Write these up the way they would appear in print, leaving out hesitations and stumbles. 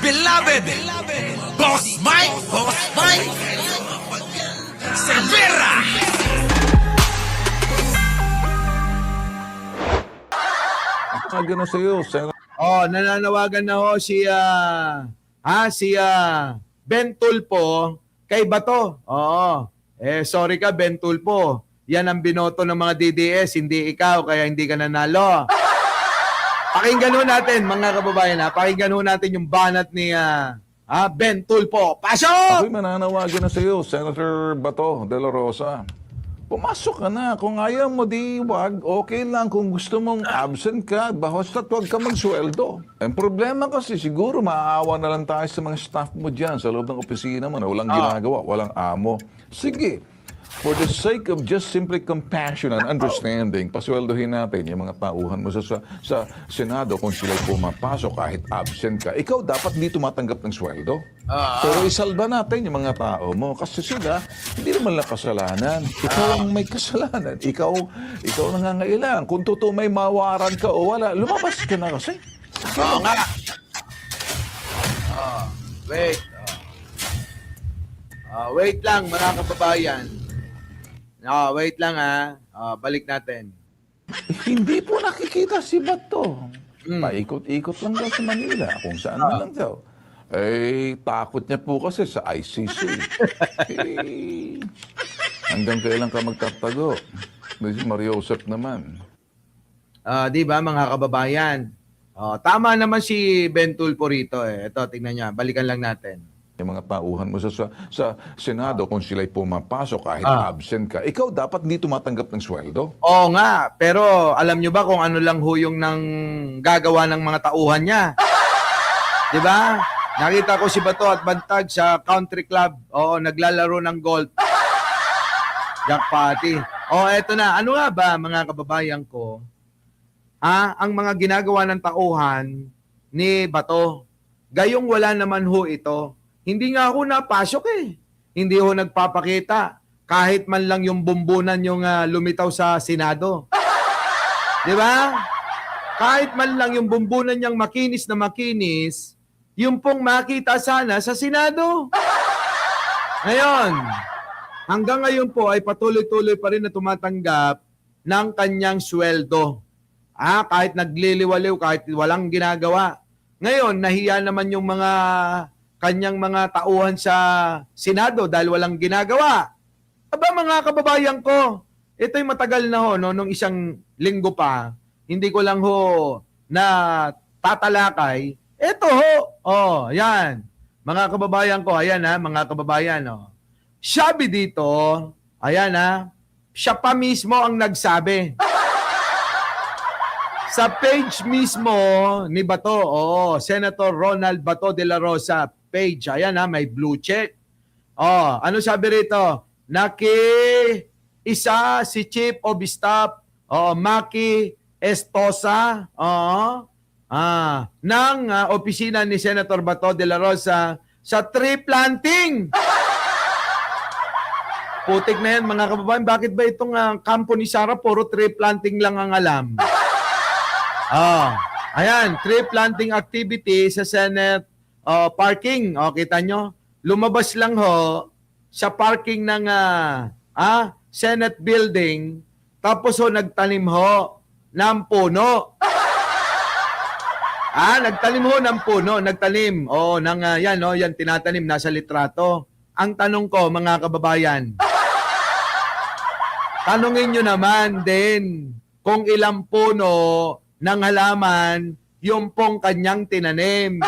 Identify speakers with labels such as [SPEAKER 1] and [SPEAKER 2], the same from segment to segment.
[SPEAKER 1] beloved Boss Mike Cervera.
[SPEAKER 2] Gano'n sa'yo,
[SPEAKER 3] Oh, nananawagan na ho si Ben Tulfo kay Bato. Oo. Sorry ka Ben Tulfo. Yan ang binoto ng mga DDS, hindi ikaw, kaya hindi ka nanalo. Pakinggan ho natin, mga kababayan, pakinggan ho natin yung banat ni Ben Tulfo. Pasok!
[SPEAKER 2] ako'y mananawagan na sa'yo, Senator Bato de la Rosa. Pumasok ka na. Kung ayaw mo, di wag. Okay lang. Kung gusto mong absent ka, basta't wag ka magsweldo. Ang problema kasi, siguro maaawa na lang tayo sa mga staff mo dyan sa loob ng opisina mo na walang ginagawa, walang amo. Sige. For the sake of just simply compassion and understanding, pasweldohin natin yung mga tauhan mo sa Senado kung sila'y pumapasok kahit absent ka. Ikaw dapat di tumatanggap ng sweldo. Pero isalba natin yung mga tao mo kasi sila hindi naman lang kasalanan. Ikaw ang may kasalanan. Ikaw nangangailangan. Kung totoo may mawaran ka o wala, lumabas ka na kasi.
[SPEAKER 3] Oo nga. Wait. Wait lang, mga kababayan. Wait lang balik natin.
[SPEAKER 2] Hindi po nakikita si Bato. Paikot-ikot lang daw sa Manila. Kung saan man lang daw. Takot niya po kasi sa ICC. Hanggang kailan ka magtatago? Si Mariosep naman.
[SPEAKER 3] Di ba, mga kababayan? Tama naman si Ben Tulfo rito. Ito, tingnan niya. Balikan lang natin.
[SPEAKER 2] Yung mga tauhan mo sa Senado kung sila'y pumapasok kahit absent ka, ikaw dapat hindi tumatanggap ng sweldo.
[SPEAKER 3] Oo nga, pero alam nyo ba kung ano lang ho yung nang gagawa ng mga tauhan niya? Di ba? Nakita ko si Bato at Bantag sa country club. Oo, naglalaro ng golf. Jackpotty. Eto na. Ano nga ba, mga kababayan ko? Ang mga ginagawa ng tauhan ni Bato, gayong wala naman ho ito. Hindi nga ako napasok Hindi ho nagpapakita. Kahit man lang yung bumbunan yung lumitaw sa Senado. Di ba? Kahit man lang yung bumbunan niyang makinis na makinis, yung pong makita sana sa Senado. Ngayon, hanggang ngayon po ay patuloy-tuloy pa rin na tumatanggap ng kanyang sweldo. Kahit nagliliwaliw, kahit walang ginagawa. Ngayon, nahiya naman yung mga kanyang mga tauhan sa Senado dahil walang ginagawa. Aba, mga kababayan ko, ito'y matagal na ho, no, nung isang linggo pa, hindi ko lang ho na tatalakay. Ito ho, yan. Mga kababayan ko, ayan mga kababayan. Sabi dito, ayan siya pa mismo ang nagsabi. Sa page mismo ni Bato, Senator Ronald Bato de la Rosa page, ayan may blue check. Ano sabi rito? Isa si Chief of Staff, Maki Estosa, ng opisina ni Senator Bato de la Rosa sa tree planting. Putik na yan, mga kababayan. Bakit ba itong kampo ni Sara puro tree planting lang ang alam? Ayan, tree planting activity sa Senate parking. Kita nyo? Lumabas lang ho sa parking ng Senate building, tapos nagtanim ho ng puno. Nagtanim ho ng puno, nagtanim. Yan tinatanim, nasa litrato. Ang tanong ko, mga kababayan, tanungin nyo naman din kung ilang puno ng halaman yung pong kanyang tinanim.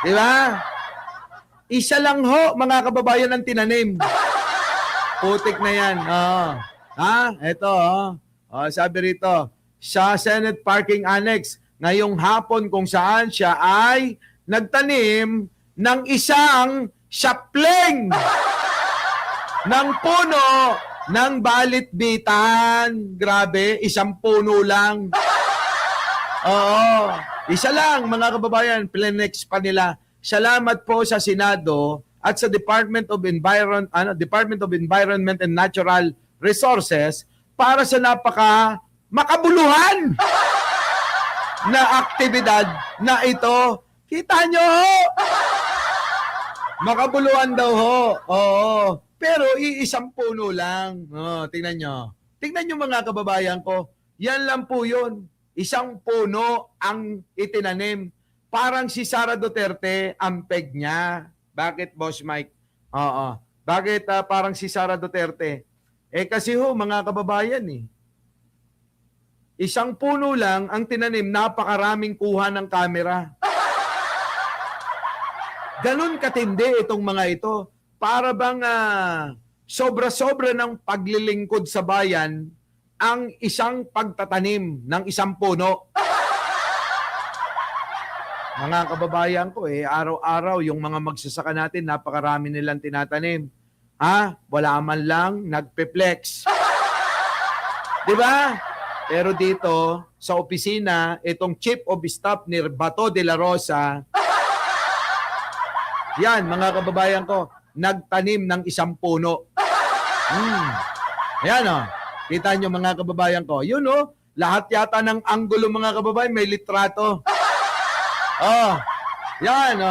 [SPEAKER 3] Di ba? Isa lang ho, mga kababayan, ang tinanim. Putik na yan. Ito. Sabi rito, sa Senate Parking Annex, ngayong hapon kung saan siya ay nagtanim ng isang sapling ng puno ng balitbitan. Grabe, isang puno lang. Isa lang, mga kababayan, plenex pa nila. Salamat po sa Senado at sa Department of Environment and Natural Resources para sa makabuluhan na aktibidad na ito Kita nyo ho! Makabuluhan daw ho. Oo. Pero iisang puno lang. Oh, tingnan nyo. Tingnan nyo mga kababayan ko. Yan lang po yun. Isang puno ang itinanim. Parang si Sara Duterte, ang peg niya. Bakit, Boss Mike? Oo. Bakit parang si Sara Duterte? Kasi ho, mga kababayan isang puno lang ang tinanim, napakaraming kuha ng kamera. Ganun katindi itong mga ito. Para bang sobra-sobra ng paglilingkod sa bayan ang isang pagtatanim ng isang puno. Mga kababayan ko, araw-araw yung mga magsasaka natin, napakarami nilang tinatanim. Wala man lang nagpe-flex. Di ba? Pero dito, sa opisina, itong Chief of Staff ni Bato de la Rosa, yan, mga kababayan ko, nagtanim ng isang puno. Ayan kita nyo mga kababayan ko. Yun lahat yata ng anggulo mga kababayan may litrato. Yan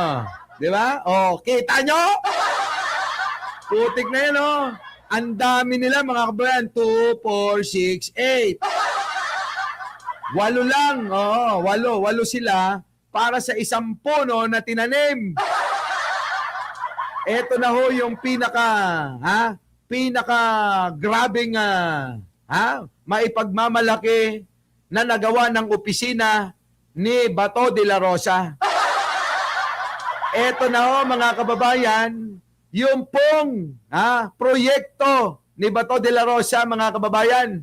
[SPEAKER 3] di ba? Kita nyo? Putik na yan Ang dami nila mga kababayan. 2, 4, 6, 8. 8 lang. 8 sila para sa isang puno na tinanim. Ito na ho yung pinaka grabing maipagmamalaki na nagawa ng opisina ni Bato de la Rosa. Ito na ho mga kababayan, yung pong proyekto ni Bato de la Rosa mga kababayan.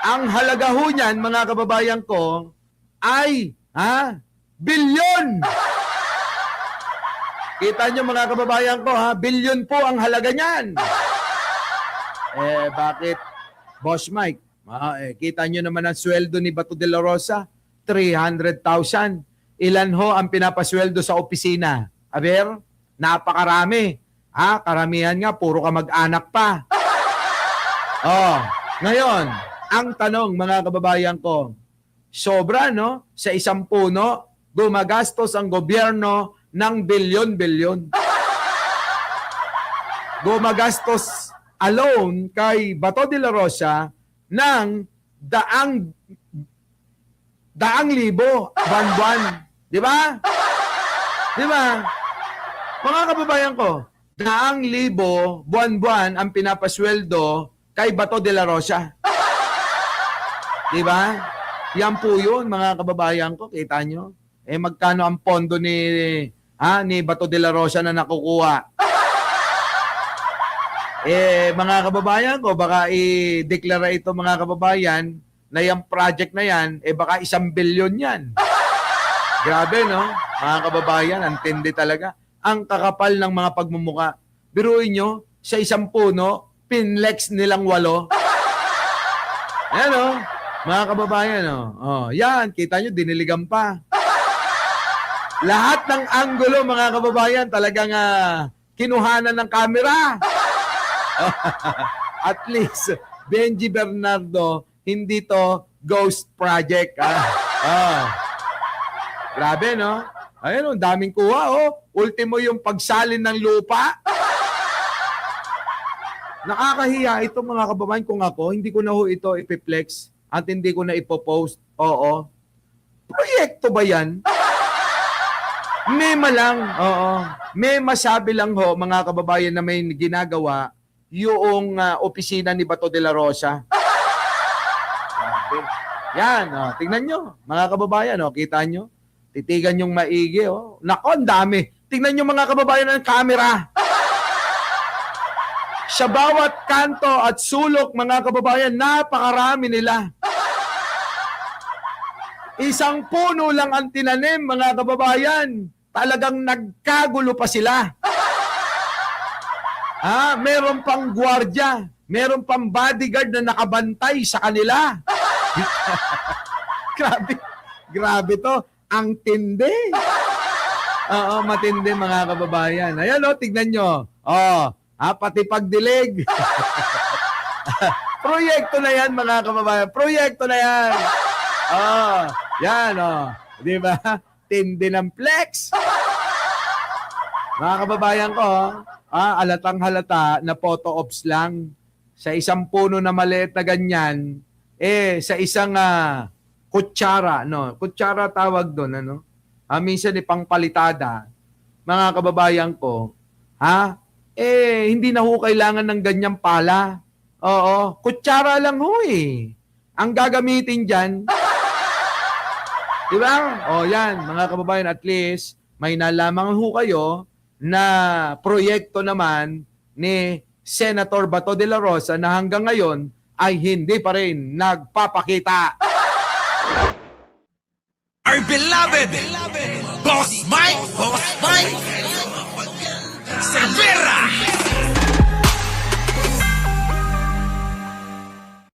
[SPEAKER 3] Ang halaga ho niyan mga kababayan ko ay bilyon. Kita nyo mga kababayan ko bilyon po ang halaga niyan. Bakit Boss Mike? Kita nyo naman ang sweldo ni Bato de la Rosa, 300,000. Ilan ho ang pinapasweldo sa opisina? Aber, napakarami. Karamihan nga, puro ka mag-anak pa. Ngayon, ang tanong mga kababayan ko, sobra sa isang puno, gumagastos ang gobyerno ng bilyon-bilyon. Gumagastos alone kay Bato de la Rosa ng daang libo buwan-buwan. Di ba? Di ba? Mga kababayan ko, 100,000 buwan-buwan ang pinapasweldo kay Bato de la Rosa. Di ba? Yan po yun, mga kababayan ko. Kita nyo? Magkano ang pondo ni Bato de la Rosa na nakukuha? Mga kababayan ko, baka i-deklara ito mga kababayan na yung project na yan, baka 1 bilyon yan. Grabe, no? Mga kababayan, ang tindi talaga. Ang kakapal ng mga pagmumuka. Biruin nyo, sa isang puno, pinlex nilang 8. Ayan, mga kababayan, yan, kita nyo, diniligan pa. Lahat ng anggulo, mga kababayan, talagang kinuhanan ng camera. At least, Benji Bernardo, hindi to ghost project. Grabe, no? Ayun, daming kuha, Ultimo yung pagsalin ng lupa. Nakakahiya ito, mga kababayan, kung ako, hindi ko na ito ipiplex at hindi ko na ipopost. Oo. Proyekto ba yan? Mema lang. Oo. May masabi lang mga kababayan, na may ginagawa yung opisina ni Bato de la Rosa. Yan, tingnan nyo, mga kababayan, kita nyo? Titigan yung maigi, Nako, ang dami. Tingnan nyo mga kababayan ng camera. Sa bawat kanto at sulok, mga kababayan, napakarami nila. Isang puno lang ang tinanim, mga kababayan. Talagang nagkagulo pa sila. Meron pang gwardiya, meron pang bodyguard na nakabantay sa kanila. Grabe to. Ang tindi. Matindi mga kababayan. Ayan tignan nyo. Pati pagdilig. Proyekto na yan mga kababayan. Proyekto na yan. Yan Di ba? Tindi ng flex. Mga kababayan ko, alatang halata na photo ops lang sa isang puno na maliit na ganyan, sa isang kutsara, no? Kutsara tawag doon, ano? Minsan pangpalitada. Mga kababayan ko, hindi na ho kailangan ng ganyang pala. Oo, kutsara lang ho eh. Ang gagamitin dyan, di ba? O yan, mga kababayan, at least may nalaman ho kayo na proyekto naman ni Senator Bato de la Rosa na hanggang ngayon ay hindi pa rin nagpapakita.
[SPEAKER 1] Our beloved Boss Mike Cervera.